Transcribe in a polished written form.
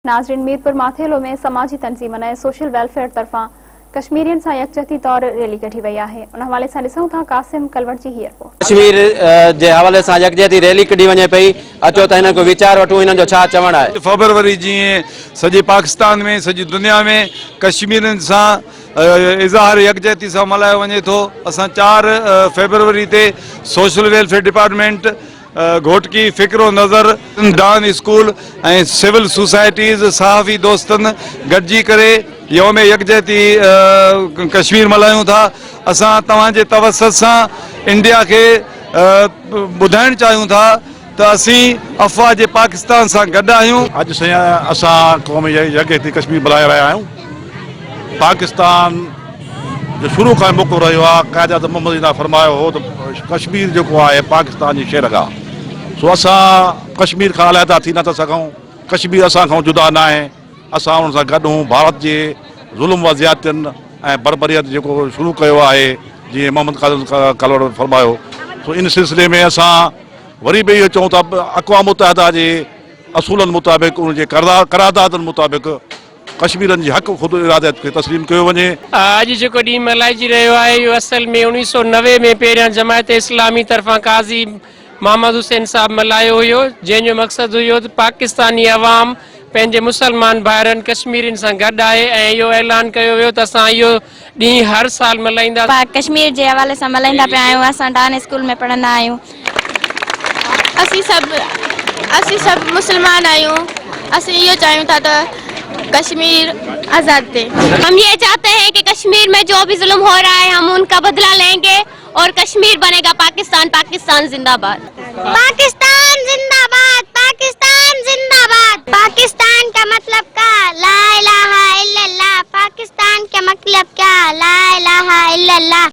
नाज़रीन, मीरपुर माथेलो में समाजी तंजीमन ऐं सोशल वेलफेयर तरफ़ां कश्मीरियन सां यकजहती तौर रैली कढी वई आहे। उन हवाले सां ॾिसूं था कासिम कलवट जी हीअ रिपोर्ट। कश्मीर जे हवाले सां यकजहती रैली कढी वञे पई। अचो त हिन को वीचार वठूं, हिननि जो छा चवणु आहे। फेब्रुअरी जीअं सॼे पाकिस्तान में सॼी दुनिया में कश्मीरियुनि सां इज़हार यकजहती सां मल्हायो वञे थो। असां 4 फेब्रुअरी ते सोशल वेलफेयर डिपार्टमेंट, घोटकी, फ़िक्रो नज़र, डान स्कूल ऐं सिविल सोसाइटीज़, सहाफ़ी दोस्तनि गॾिजी करे यौम यकजहती कश्मीर मल्हायूं था। असां तव्हांजे तवसत सां इंडिया खे ॿुधाइणु चाहियूं था त असीं अफ़वाह जे पाकिस्तान सां गॾु आहियूं। अॼु असां क़ौमी यकजहती कश्मीर मल्हाए रहिया आहियूं। पाकिस्तान जो शुरू खां मौक़ो रहियो आहे, क़ाइद मोहम्मद ने फरमायो हो त कश्मीर जेको आहे पाकिस्तान जी शेरगाह। सो असां कश्मीर खां अलहदा थी नथा सघूं। कश्मीर असां खां जुदा न आहे। असां उन सां गॾु हूं। भारत जे ज़ुल्म व ज़्यादतियुनि ऐं बरबरियत जेको शुरू कयो आहे, जीअं मोहम्मद कलवट फरमायो, सो इन सिलसिले में असां वरी बि इहो चऊं था अक़वाम मुतहदा जे असूलनि मुताबिक़, उनजे करारदादनि मुताबिक़ कश्मीरनि जी हक़ ख़ुदि इरादत खे तस्लीम कयो वञे। अॼु जेको ॾींहुं मल्हाइजी रहियो आहे, इहो असल में 1990 में पहिरियां जमायत इस्लामी तरफ़ां काज़ी मोहम्मद हुसैन साहब मल्हायो हुयो, जंहिंजो मक़सदु हुयो त पाकिस्तानी अवाम पंहिंजे मुसलमान भाइरनि कश्मीरियुनि सां गॾु आहे ऐं इहो ऐलान कयो वियो त असां इहो ॾींहुं हर साल मल्हाईंदा। कश्मीर जे हवाले सां मल्हाईंदा पिया आहियूं। असां डान स्कूल में पढ़ंदा आहियूं। असीं सभु मुसलमान आहियूं। असीं इहो चाहियूं था त कश्मीर आज़ाद थे। हम ये चाहते हैं कि कश्मीर में जो भी जुल्म हो रहा है हम उनका बदला लेंगे और कश्मीर बनेगा पाकिस्तान। पाकिस्तान जिंदाबाद। पाकिस्तान जिंदाबाद। पाकिस्तान जिंदाबाद। पाकिस्तान का मतलब क्या? ला इलाहा इल्लल्लाह। पाकिस्तान का मतलब क्या? ला इलाहा इल्लल्लाह।